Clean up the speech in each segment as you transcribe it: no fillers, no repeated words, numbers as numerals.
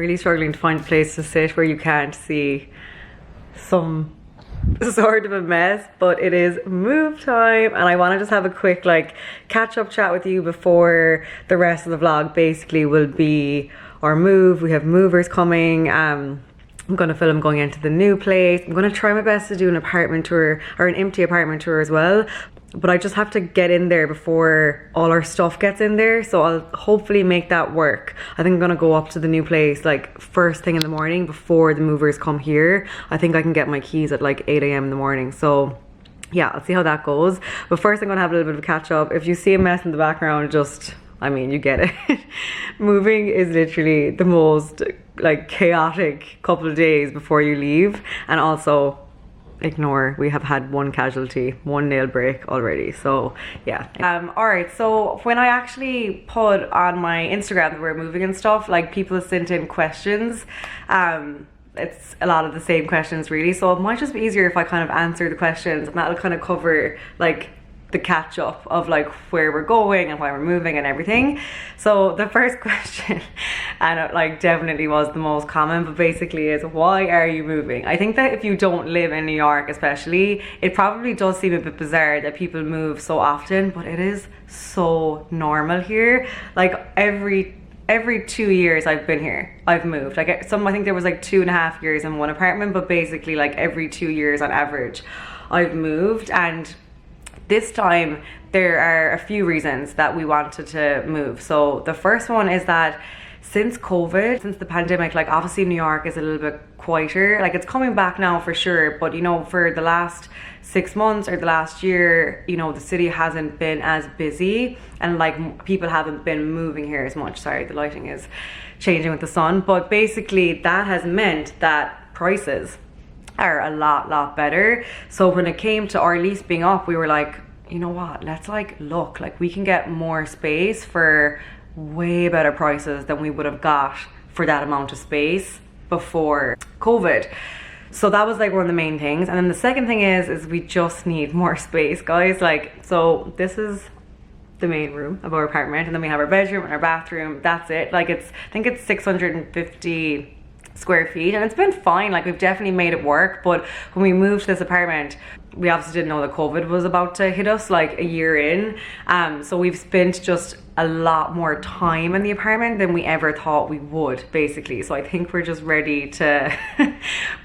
really struggling to find a place to sit where you can't see some sort of a mess, but it is move time and I want to just have a quick like catch up chat with you before the rest of the vlog basically will be our move. We have movers coming. I'm going to film going into the new place. I'm going to try my best to do an apartment tour or an empty apartment tour as well, but I just have to get in there before all our stuff gets in there, so I'll hopefully make that work. I think I'm gonna go up to the new place like first thing in the morning before the movers come here. I think I can get my keys at like 8 a.m. in the morning, so yeah, I'll see how that goes. But first I'm gonna have a little bit of a catch up. If you see a mess in the background, just, I mean, you get it. Moving is literally the most like chaotic couple of days before you leave, and also ignore, we have had one casualty, one nail break already, so yeah. All right, so when I actually put on my Instagram that we're moving and stuff, like people sent in questions. It's a lot of the same questions really, so it might just be easier if I kind of answer the questions, and that'll kind of cover like the catch up of like where we're going and why we're moving and everything. So the first question, and it like definitely was the most common, but basically is, why are you moving? I think that if you don't live in New York especially, it probably does seem a bit bizarre that people move so often, but it is so normal here. Like every 2 years I've been here, I've moved. Like I think there was like 2.5 years in one apartment, but basically like every 2 years on average I've moved. And this time there are a few reasons that we wanted to move. So the first one is that since COVID, since the pandemic, like obviously New York is a little bit quieter. Like it's coming back now for sure, but you know, for the last 6 months or the last year, you know, the city hasn't been as busy and like people haven't been moving here as much. Sorry, the lighting is changing with the sun, but basically that has meant that prices are a lot better. So when it came to our lease being up, we were like, you know what, let's like look, like we can get more space for way better prices than we would have got for that amount of space before COVID. So that was like one of the main things. And then the second thing is we just need more space, guys. Like, so this is the main room of our apartment, and then we have our bedroom and our bathroom. That's it. Like I think it's 650 square feet, and it's been fine. Like we've definitely made it work. But when we moved to this apartment, we obviously didn't know that COVID was about to hit us like a year in. So we've spent just a lot more time in the apartment than we ever thought we would, basically. So I think we're just ready to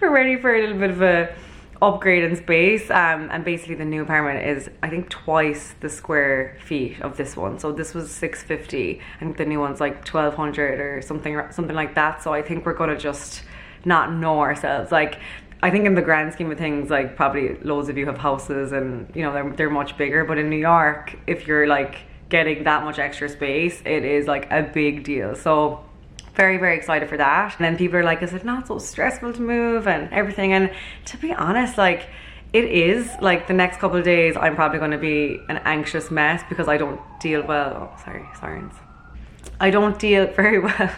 we're ready for a little bit of a upgrade in space. And basically the new apartment is, I think, twice the square feet of this one. So this was 650 and the new one's like 1200 or something like that. So I think we're gonna just not know ourselves. Like I think in the grand scheme of things, like probably loads of you have houses and you know they're much bigger, but in New York, if you're like getting that much extra space, it is like a big deal. So very excited for that. And then people are like, is it not so stressful to move and everything? And to be honest, like it is. Like the next couple of days I'm probably going to be an anxious mess because I don't deal well, oh sorry, sirens. I don't deal very well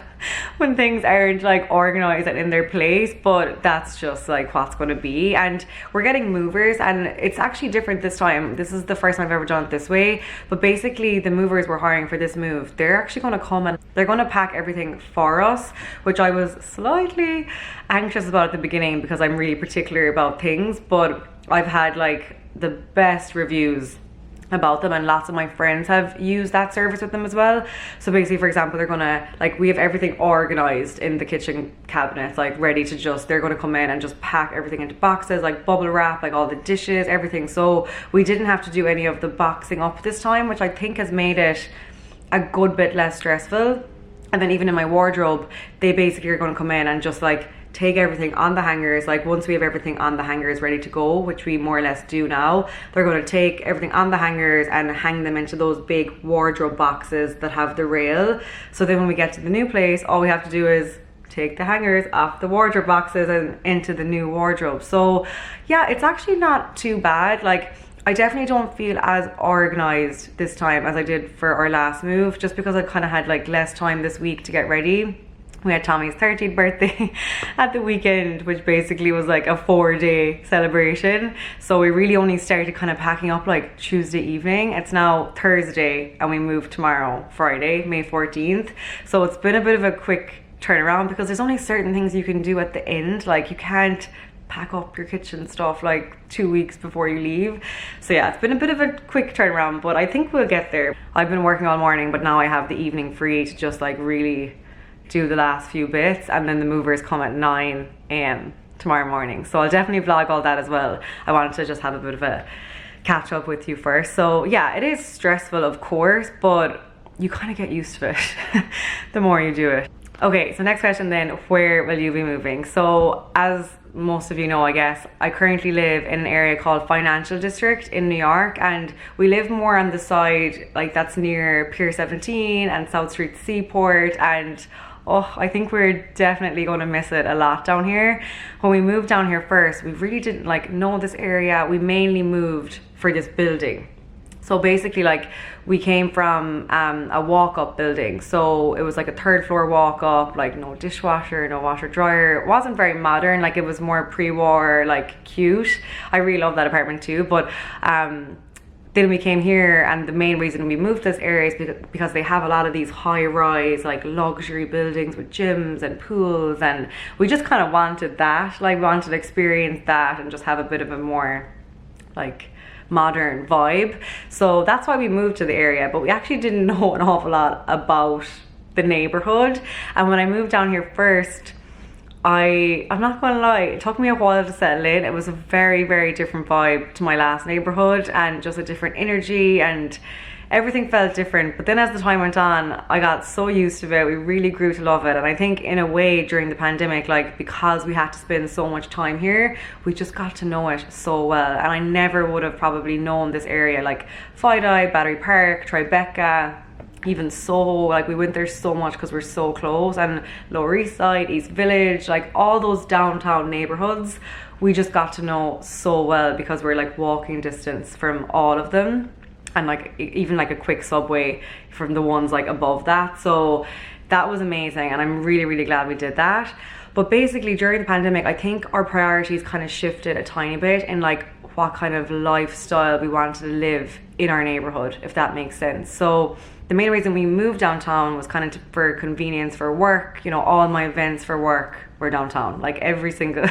when things aren't like organized and in their place, but that's just like what's going to be. And we're getting movers, and it's actually different this time. This is the first time I've ever done it this way, but basically the movers we're hiring for this move, they're actually going to come and they're going to pack everything for us, which I was slightly anxious about at the beginning because I'm really particular about things, but I've had like the best reviews about them, and lots of my friends have used that service with them as well. So basically, for example, they're gonna, like, we have everything organized in the kitchen cabinets, like ready to just, they're gonna come in and just pack everything into boxes, like bubble wrap, like all the dishes, everything. So we didn't have to do any of the boxing up this time, which I think has made it a good bit less stressful. And then even in my wardrobe, they basically are gonna come in and just like take everything on the hangers. Like once we have everything on the hangers ready to go, which we more or less do now, they're going to take everything on the hangers and hang them into those big wardrobe boxes that have the rail. So then when we get to the new place, all we have to do is take the hangers off the wardrobe boxes and into the new wardrobe. So yeah, it's actually not too bad. Like I definitely don't feel as organized this time as I did for our last move, just because I kind of had like less time this week to get ready. We had Tommy's 13th birthday at the weekend, which basically was like a 4-day celebration. So we really only started kind of packing up like Tuesday evening. It's now Thursday and we move tomorrow, Friday, May 14th. So it's been a bit of a quick turn around, because there's only certain things you can do at the end. Like you can't pack up your kitchen stuff like 2 weeks before you leave. So yeah, it's been a bit of a quick turnaround, but I think we'll get there. I've been working all morning, but now I have the evening free to just like really do the last few bits, and then the movers come at 9 a.m. tomorrow morning. So I'll definitely vlog all that as well. I wanted to just have a bit of a catch up with you first. So yeah, it is stressful of course, but you kind of get used to it the more you do it. Okay, so next question then, where will you be moving? So as most of you know, I guess, I currently live in an area called Financial District in New York, and we live more on the side like that's near Pier 17 and South Street Seaport, and oh, I think we're definitely going to miss it a lot down here. When we moved down here first, we really didn't like know this area. We mainly moved for this building. So basically like we came from a walk-up building. So it was like a 3rd floor walk-up, like no dishwasher, no washer dryer. It wasn't very modern, like it was more pre-war, like cute. I really love that apartment too. But then we came here, and the main reason we moved this area is because they have a lot of these high-rise like luxury buildings with gyms and pools, and we just kind of wanted that. Like we wanted to experience that and just have a bit of a more like modern vibe. So that's why we moved to the area, but we actually didn't know an awful lot about the neighborhood. And when I moved down here first, I'm not gonna lie, it took me a while to settle in. It was a very, very different vibe to my last neighborhood, and just a different energy, and everything felt different. But then as the time went on, I got so used to it. We really grew to love it. And I think in a way during the pandemic, like because we had to spend so much time here, we just got to know it so well. And I never would have probably known this area, like Fidei, Battery Park, Tribeca, even Soho. Like we went there so much because we're so close. And Lower East Side, East Village, like all those downtown neighborhoods, we just got to know so well because we're like walking distance from all of them. And like even like a quick subway from the ones like above that. So that was amazing, and I'm really, really glad we did that. But basically during the pandemic, I think our priorities kind of shifted a tiny bit in like what kind of lifestyle we wanted to live in our neighborhood, if that makes sense. So the main reason we moved downtown was kind of for convenience for work. You know, all my events for work were downtown. Like every single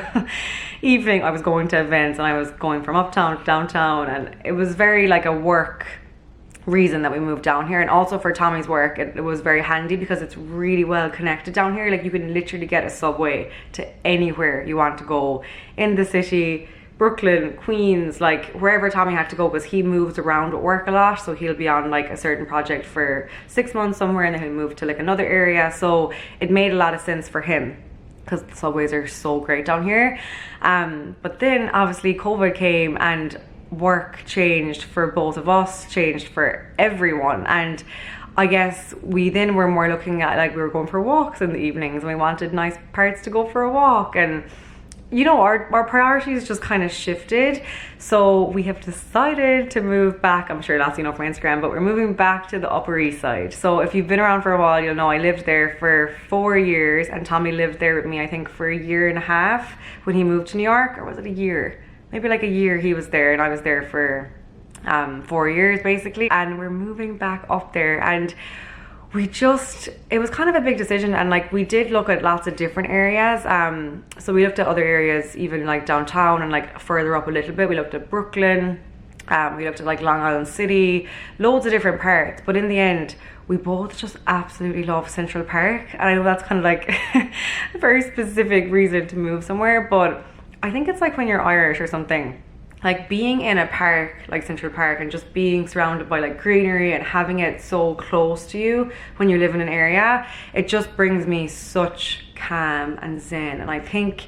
evening I was going to events, and I was going from uptown to downtown, and it was very like a work reason that we moved down here. And also for Tommy's work, it was very handy because it's really well connected down here. Like you can literally get a subway to anywhere you want to go in the city, Brooklyn, Queens, like wherever Tommy had to go, because he moves around at work a lot. So he'll be on like a certain project for 6 months somewhere, and then he'll move to like another area. So it made a lot of sense for him because the subways are so great down here. But then obviously COVID came, and work changed for both of us, changed for everyone. And I guess we then were more looking at like we were going for walks in the evenings, and we wanted nice parts to go for a walk. And you know, our priorities just kind of shifted. So we have decided to move back. I'm sure that's, you know, from Instagram, but we're moving back to the Upper East Side. So if you've been around for a while, you'll know I lived there for 4 years, and Tommy lived there with me, I think, for 1.5 years when he moved to New York. Or was it a year? Maybe like a year he was there, and I was there for 4 years basically. And we're moving back up there, and it was kind of a big decision. And like we did look at lots of different areas. So we looked at other areas, even like downtown and like further up a little bit. We looked at Brooklyn, we looked at like Long Island City, loads of different parts. But in the end, we both just absolutely love Central Park. And I know that's kind of like a very specific reason to move somewhere, but I think it's like when you're Irish or something, like being in a park like Central Park and just being surrounded by like greenery and having it so close to you when you live in an area, it just brings me such calm and zen. And I think,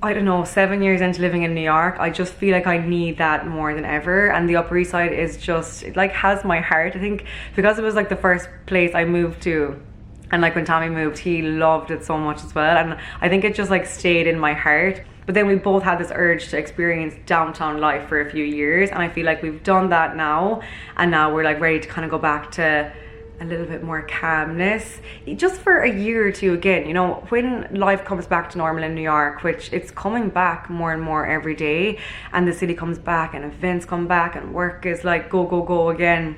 I don't know, 7 years into living in New York, I just feel like I need that more than ever. And the Upper East Side is just, it like has my heart. I think because it was like the first place I moved to, and like when Tommy moved, he loved it so much as well. And I think it just like stayed in my heart. But then we both had this urge to experience downtown life for a few years, and I feel like we've done that now, and now we're like ready to kind of go back to a little bit more calmness, just for a year or two again. You know, when life comes back to normal in New York, which it's coming back more and more every day, and the city comes back and events come back and work is like go, go, go again,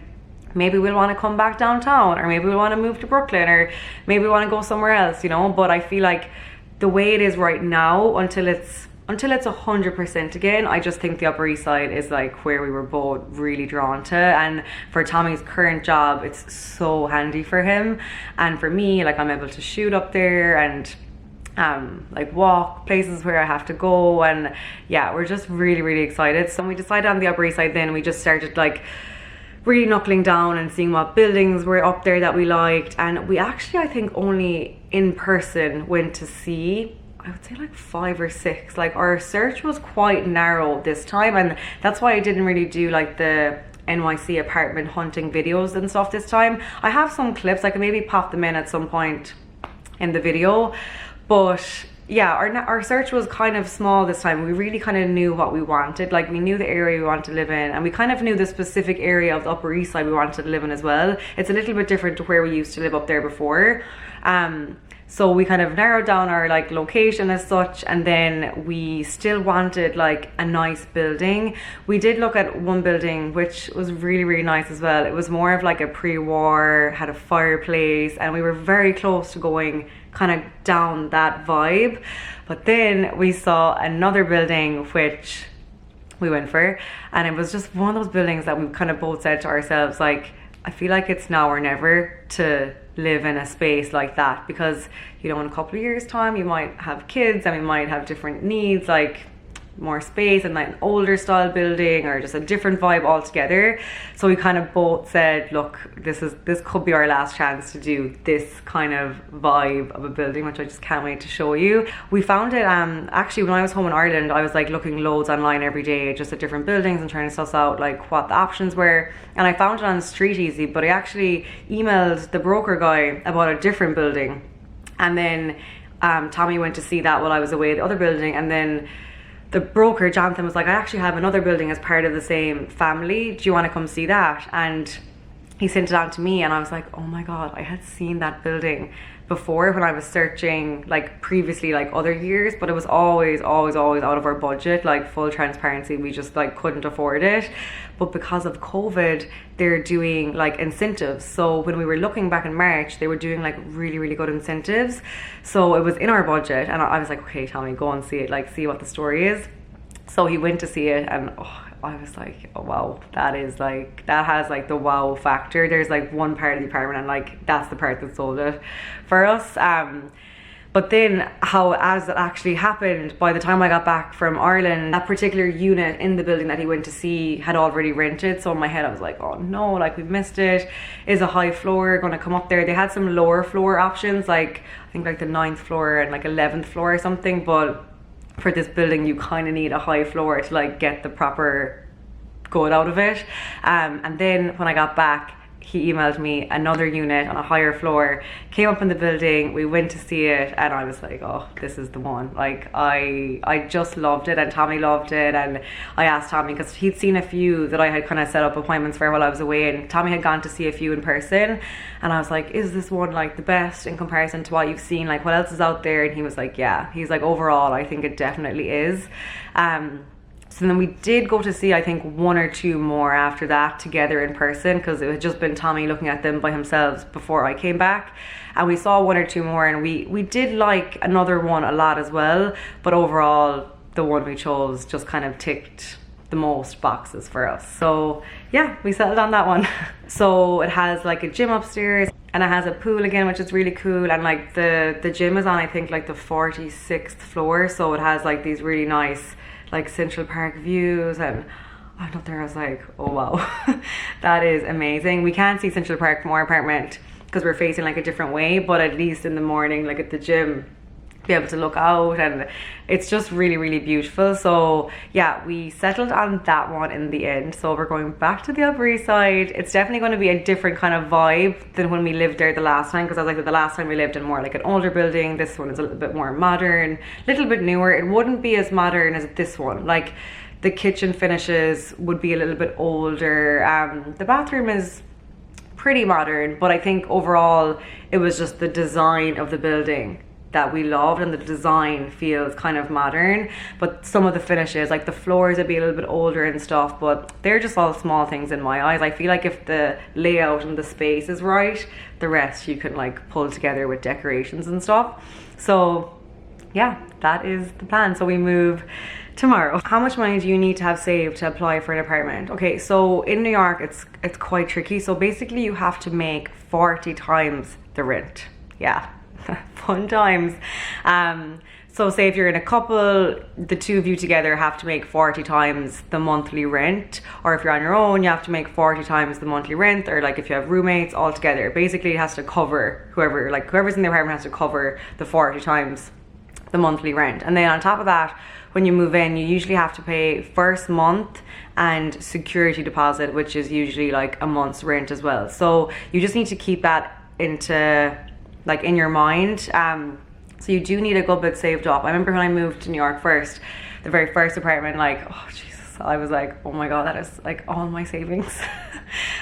maybe we'll want to come back downtown, or maybe we'll want to move to Brooklyn, or maybe we want to go somewhere else, you know. But I feel like the way it is right now, until it's 100% again, I just think the Upper East Side is like where we were both really drawn to. And for Tommy's current job, it's so handy for him, and for me, like, I'm able to shoot up there and like walk places where I have to go. And yeah, we're just really excited. So when we decided on the Upper East Side, then we just started like really knuckling down and seeing what buildings were up there that we liked. And we actually, I think, only in person went to see, I would say, like 5 or 6. Like, our search was quite narrow this time, and that's why I didn't really do like the NYC apartment hunting videos and stuff this time. I have some clips, I can maybe pop them in at some point in the video, but yeah, our search was kind of small this time. We really kind of knew what we wanted. Like, we knew the area we wanted to live in, and we kind of knew the specific area of the Upper East Side we wanted to live in as well. It's a little bit different to where we used to live up there before. So we kind of narrowed down our like location as such, and then we still wanted like a nice building. We did look at one building which was really nice as well. It was more of like a pre-war, had a fireplace, and we were very close to going kind of down that vibe. But then we saw another building which we went for, and it was just one of those buildings that we kind of both said to ourselves, like, I feel like it's now or never to live in a space like that, because, you know, in a couple of years time you might have kids and we might have different needs, like more space and like an older style building or just a different vibe altogether. So we kind of both said, look, this could be our last chance to do this kind of vibe of a building, which I just can't wait to show you. We found it actually when I was home in Ireland. I was like looking loads online every day just at different buildings and trying to suss out like what the options were, and I found it on Street Easy, but I actually emailed the broker guy about a different building, and then Tommy went to see that while I was away at the other building, and then the broker, Jonathan, was like, I actually have another building as part of the same family. Do you want to come see that? And he sent it on to me, and I was like, oh my God, I had seen that building before when I was searching like previously, like other years, but it was always out of our budget. Like, full transparency, we just like couldn't afford it. But because of COVID, they're doing like incentives. So when we were looking back in March, they were doing like really good incentives. So it was in our budget, and I was like, okay, Tommy, go and see it, like see what the story is. So he went to see it, and I was like, oh wow, that is like, that has like the wow factor. There's like one part of the apartment, and like that's the part that sold it for us. But then as it actually happened, by the time I got back from Ireland, that particular unit in the building that he went to see had already rented. So in my head I was like, oh no, like we've missed it. Is a high floor gonna come up there? They had some lower floor options, like I think like the 9th floor and like 11th floor or something, but for this building you kind of need a high floor to like get the proper good out of it. And then when I got back, he emailed me another unit on a higher floor, came up in the building, we went to see it, and I was like, oh, this is the one. Like, I just loved it, and Tommy loved it. And I asked Tommy, because he'd seen a few that I had kind of set up appointments for while I was away, and Tommy had gone to see a few in person, and I was like, is this one like the best in comparison to what you've seen? Like, what else is out there? And he was like, yeah. He's like, overall I think it definitely is. So then we did go to see, I think, 1 or 2 more after that together in person, because it had just been Tommy looking at them by himself before I came back. And we saw 1 or 2 more, and we did like another one a lot as well. But overall, the one we chose just kind of ticked the most boxes for us. So yeah, we settled on that one. So it has like a gym upstairs, and it has a pool again, which is really cool. And like the gym is on, I think, like the 46th floor. So it has like these really nice like Central Park views, and I went up there, I was like, oh wow, that is amazing. We can't see Central Park from our apartment because we're facing like a different way, but at least in the morning, like at the gym, be able to look out, and it's just really beautiful. So yeah, we settled on that one in the end. So we're going back to the Upper East Side. It's definitely going to be a different kind of vibe than when we lived there the last time, because I was like, the last time we lived in more like an older building. This one is a little bit more modern, a little bit newer. It wouldn't be as modern as this one. Like, the kitchen finishes would be a little bit older. The bathroom is pretty modern, but I think overall it was just the design of the building that we loved, and the design feels kind of modern, but some of the finishes, like the floors would be a little bit older and stuff, but they're just all small things in my eyes. I feel like if the layout and the space is right, the rest you can like pull together with decorations and stuff. So yeah, that is the plan. So we move tomorrow. How much money do you need to have saved to apply for an apartment? Okay, so in New York it's quite tricky. So basically you have to make 40 times the rent. Yeah, fun times. So say if you're in a couple, the two of you together have to make 40 times the monthly rent, or if you're on your own, you have to make 40 times the monthly rent, or like if you have roommates all together, basically it has to cover whoever's in the apartment has to cover the 40 times the monthly rent. And then on top of that, when you move in, you usually have to pay first month and security deposit, which is usually like a month's rent as well. So you just need to keep that into like in your mind. So you do need a good bit saved up. I remember when I moved to New York first, the very first apartment, like, oh Jesus, I was like, oh my God, that is like all my savings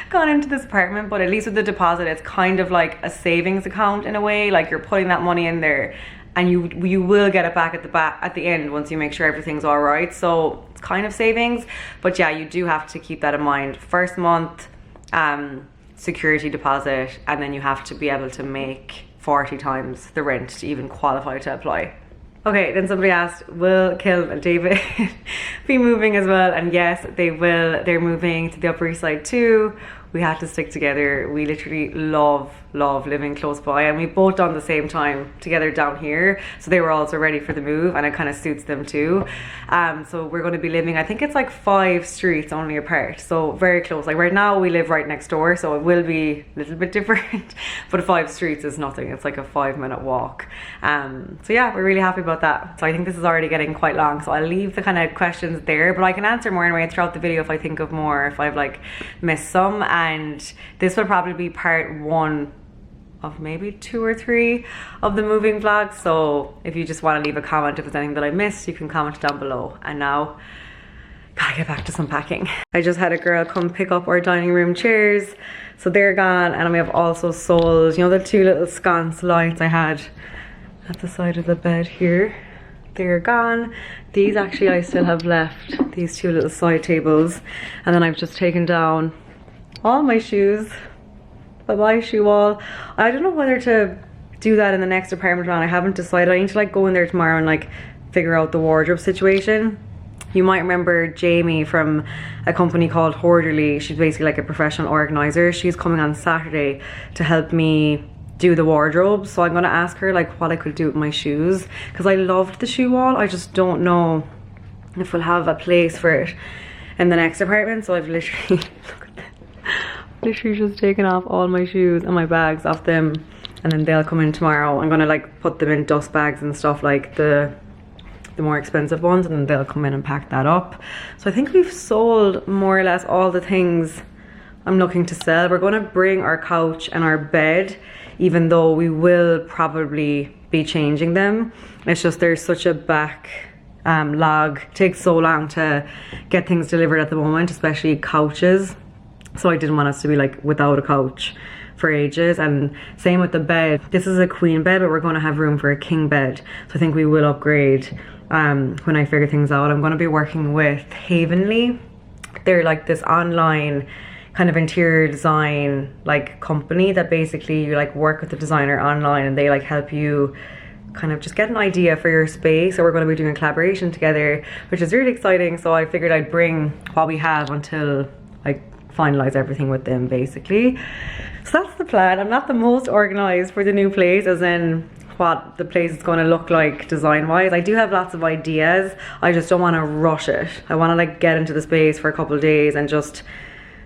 gone into this apartment. But at least with the deposit, it's kind of like a savings account in a way, like you're putting that money in there and you will get it back at the end once you make sure everything's all right. So it's kind of savings, but yeah, you do have to keep that in mind. First month, security deposit, and then you have to be able to make 40 times the rent to even qualify to apply. Okay, then somebody asked, will Kilm and David be moving as well? And yes, they will. They're moving to the Upper East Side too. We had to stick together. We literally love living close by, and we both done the same time together down here, so they were also ready for the move, and it kind of suits them too. So we're going to be living, I think it's like 5 streets only apart, so very close. Like right now we live right next door, so it will be a little bit different, but 5 streets is nothing. It's like a 5-minute walk. So yeah, we're really happy about that. So I think this is already getting quite long, so I'll leave the kind of questions there, but I can answer more anyway throughout the video if I think of more, if I've like missed some. And this will probably be part 1 of maybe 2 or 3 of the moving vlogs. So if you just want to leave a comment if there's anything that I missed, you can comment down below. And now, gotta get back to some packing. I just had a girl come pick up our dining room chairs, so they're gone. And we have also sold, you know, the 2 little sconce lights I had at the side of the bed here. They're gone. These actually I still have left, these 2 little side tables. And then I've just taken down all my shoes. Bye-bye shoe wall. I don't know whether to do that in the next apartment round. I haven't decided. I need to like go in there tomorrow and like figure out the wardrobe situation. You might remember Jamie from a company called Hoarderly. She's basically like a professional organizer. She's coming on Saturday to help me do the wardrobe. So I'm gonna ask her like what I could do with my shoes, because I loved the shoe wall. I just don't know if we'll have a place for it in the next apartment. So I've literally look at this. Literally just taken off all my shoes and my bags off them, and then they'll come in tomorrow. I'm gonna like put them in dust bags and stuff, like the more expensive ones, and then they'll come in and pack that up. So I think we've sold more or less all the things I'm looking to sell. We're gonna bring our couch and our bed, even though we will probably be changing them. It's just there's such a back log. It takes so long to get things delivered at the moment, especially couches. So I didn't want us to be like without a couch for ages. And same with the bed. This is a queen bed, but we're going to have room for a king bed. So I think we will upgrade when I figure things out. I'm going to be working with Havenly. They're like this online kind of interior design like company that basically you like work with the designer online, and they like help you kind of just get an idea for your space. So we're going to be doing a collaboration together, which is really exciting. So I figured I'd bring what we have until like finalize everything with them basically. So that's the plan. I'm not the most organized for the new place, as in what the place is going to look like design wise. I do have lots of ideas. I just don't want to rush it. I want to like get into the space for a couple of days and just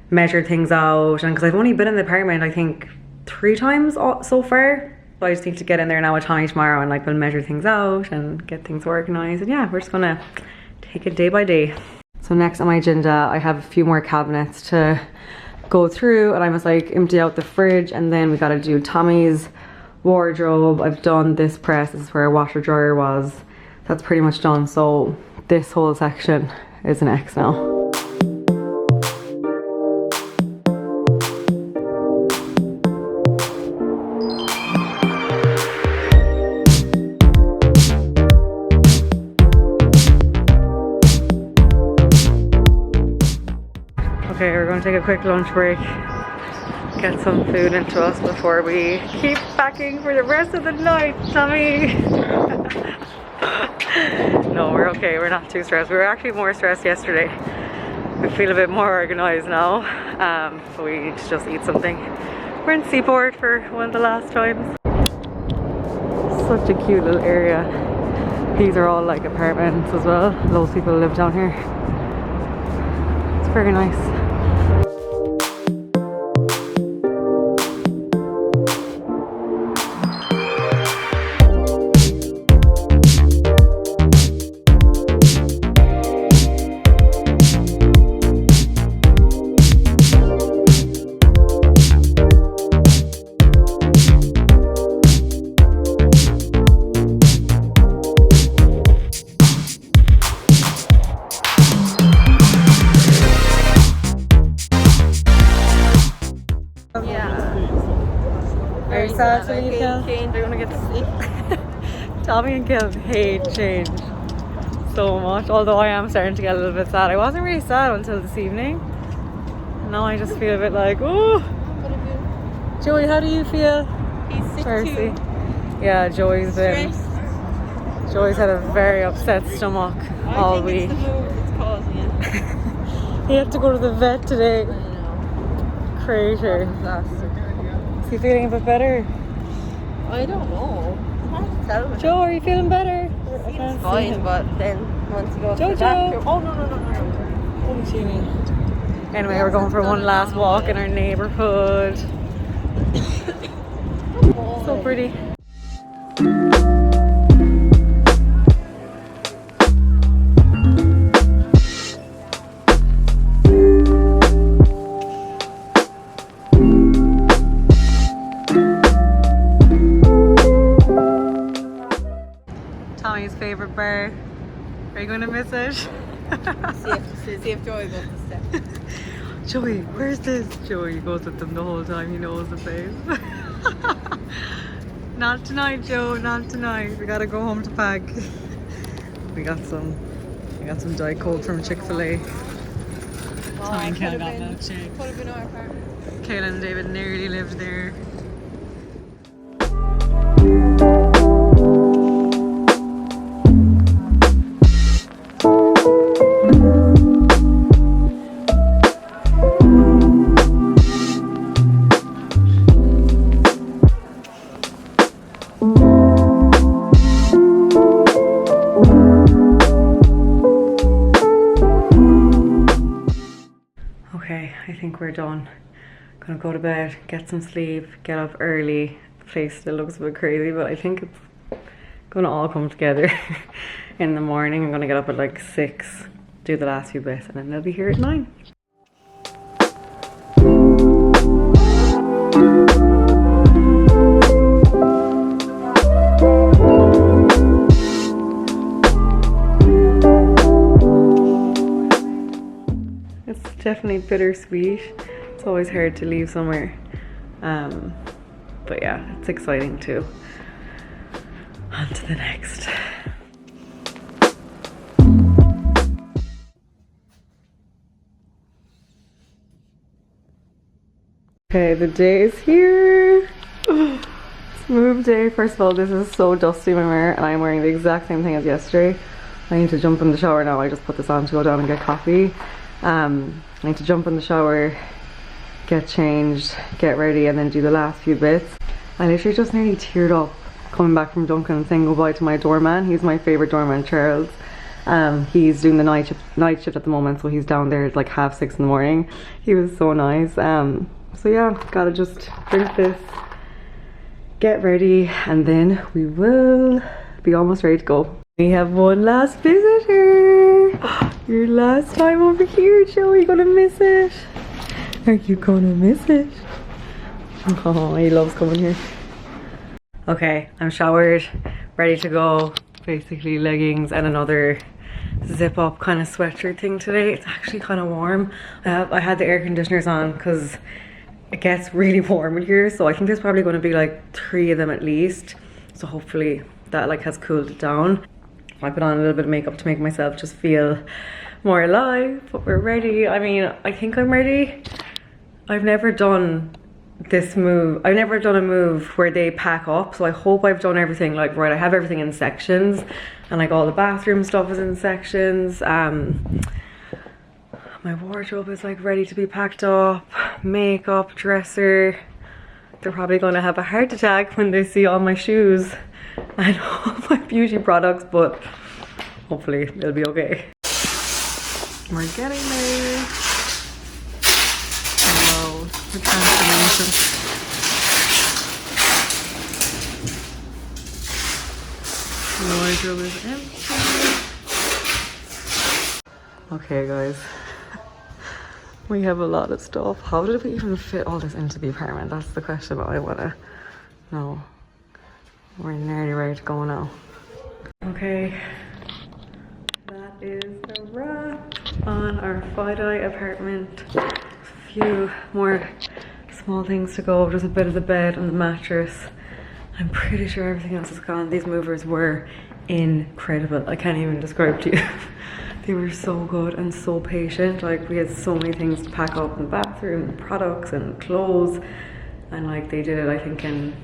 measure things out. And because I've only been in the apartment I think 3 times so far, so I just need to get in there now with Tommy tomorrow, and like we'll measure things out and get things organized. And yeah, we're just gonna take it day by day. So next on my agenda, I have a few more cabinets to go through, and I must like empty out the fridge, and then we gotta do Tommy's wardrobe. I've done this press. This is where our washer dryer was. That's pretty much done. So this whole section is an X now. take a quick lunch break, get some food into us before we keep packing for the rest of the night, Tommy. No, we're okay. We're not too stressed. We were actually more stressed yesterday. We feel a bit more organized now, but we need to just eat something. We're in Seaport for one of the last times. Such a cute little area. These are all like apartments as well. Loads of people live down here. It's very nice. Sad to leave now. Change. I want to get to sleep. Tommy and Kim hate change so much. Although I am starting to get a little bit sad. I wasn't really sad until this evening. Now I just feel a bit like, oh. Joey, how do you feel? He's sick too. Yeah, Joey's had a very upset stomach all week. It's the mood that's causing it. He had to go to the vet today. I know. Crazy. Disaster. Is he feeling a bit better? I don't know. It's hard to tell. Joe, are you feeling better? He's fine, but then once you go to the Jojo. doctor, oh no. Oh, Jimmy. Anyway, we're going for one last walk in our neighborhood. So pretty. Tommy's favorite bar. Are you going to miss it? see if Joey goes to step. Joey, where's this? Joey goes with them the whole time. He knows the place. Not tonight, Joe. Not tonight. We gotta go home to pack. We got some Diet Coke from Chick-fil-A. Tommy and Kayla got milkshake. Could have been our apartment. Kayla and David nearly lived there. Okay, I think we're done. Gonna go to bed, get some sleep, get up early. The place still looks a bit crazy, but I think it's gonna all come together in the morning. I'm gonna get up at like 6, do the last few bits, and then they'll be here at 9. Definitely bittersweet. It's always hard to leave somewhere, but yeah, it's exciting too. On to the next. Okay, the day is here. It's move day. First of all, this is so dusty, my mirror, and I'm wearing the exact same thing as yesterday. I need to jump in the shower now. I just put this on to go down and get coffee. I need to jump in the shower, get changed, get ready, and then do the last few bits. I literally just nearly teared up coming back from Duncan and saying goodbye to my doorman. He's my favourite doorman, Charles. He's doing the night shift at the moment, so he's down there at like 6:30 in the morning. He was so nice. So yeah, gotta just drink this, get ready, and then we will be almost ready to go. We have one last visitor. Your last time over here, Joe. Are you gonna miss it? Are you gonna miss it? Oh, he loves coming here. Okay, I'm showered, ready to go. Basically leggings and another zip up kind of sweatshirt thing today. It's actually kind of warm. I had the air conditioners on because it gets really warm in here. So I think there's probably going to be like 3 of them at least. So hopefully that like has cooled it down. I put on a little bit of makeup to make myself just feel more live, but we're ready. I mean, I think I'm ready. I've never done this move. I've never done a move where they pack up, so I hope I've done everything like right. I have everything in sections, and like all the bathroom stuff is in sections. My wardrobe is like ready to be packed up, makeup, dresser. They're probably gonna have a heart attack when they see all my shoes and all my beauty products, but hopefully it'll be okay. We're getting there. Wow, the transformation. The wardrobe is empty. Okay guys, we have a lot of stuff. How did we even fit all this into the apartment? That's the question I wanna know. We're nearly ready to go now. Okay, that is a wrap on our Fidei apartment. A few more small things to go. Just a bit of the bed and the mattress. I'm pretty sure everything else is gone. These movers were incredible. I can't even describe to you. They were so good and so patient. Like, we had so many things to pack up in the bathroom, products and clothes, and like they did it I think in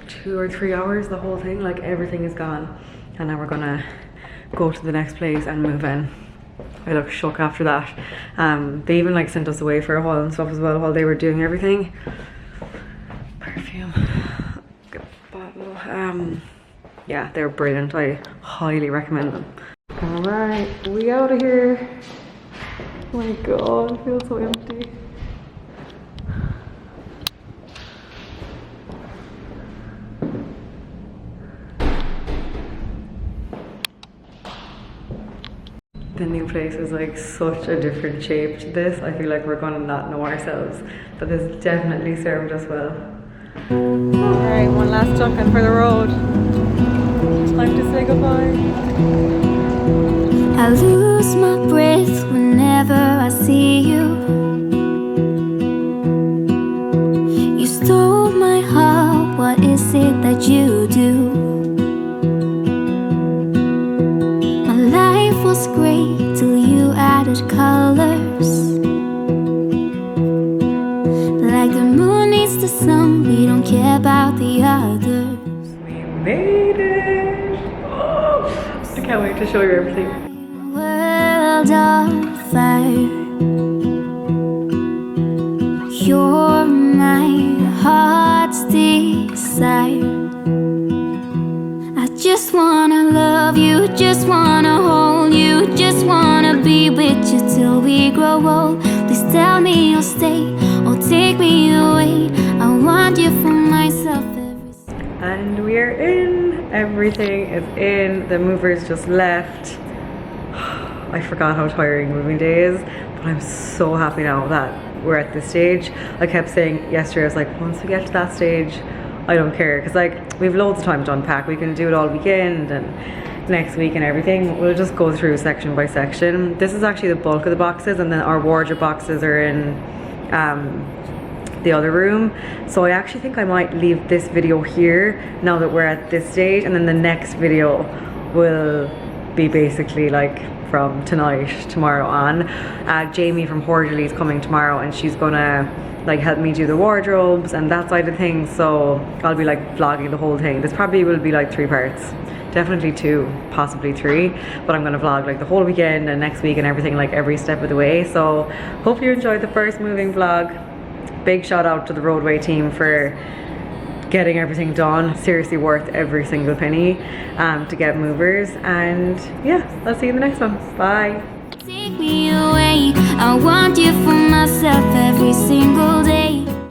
2 or 3 hours, the whole thing. Like, everything is gone, and now we're gonna go to the next place and move in. I look shook after that. They even like sent us away for a while and stuff as well while they were doing everything. Perfume, good bottle. Yeah, they're brilliant. I highly recommend them. All right, we out of here. Oh my god, it feels so empty. The new place is like such a different shape to this. I feel like we're gonna not know ourselves, but this definitely served us well. All right, one last jump in for the road. Time to say goodbye. I lose my breath whenever I see you. You stole my heart, what is it that you do? My life was great till you added colors. Like the moon needs the sun, we don't care about the others. We made it! Oh, I can't wait to show you everything. World on fire, you're my heart's desire. I just wanna love you, just wanna hold you, just wanna be with you till we grow old. Please tell me you'll stay or take me away. I want you for myself every single. And we are in. Everything is in. The movers just left. I forgot how tiring moving day is, but I'm so happy now that we're at this stage. I kept saying yesterday, I was like, once we get to that stage, I don't care, because like we have loads of time to unpack. We can do it all weekend and next week and everything. We'll just go through section by section. This is actually the bulk of the boxes, and then our wardrobe boxes are in the other room. So I actually think I might leave this video here now that we're at this stage, and then the next video will be basically like from tomorrow on. Jamie from Horderly is coming tomorrow, and she's gonna like help me do the wardrobes and that side of things, so I'll be like vlogging the whole thing. This probably will be like 3 parts, definitely 2, possibly 3, but I'm gonna vlog like the whole weekend and next week and everything, like every step of the way. So hope you enjoyed the first moving vlog. Big shout out to the Roadway team for getting everything done. Seriously worth every single penny to get movers. And yeah, I'll see you in the next one. Bye. Take me away, I want you for myself every single day.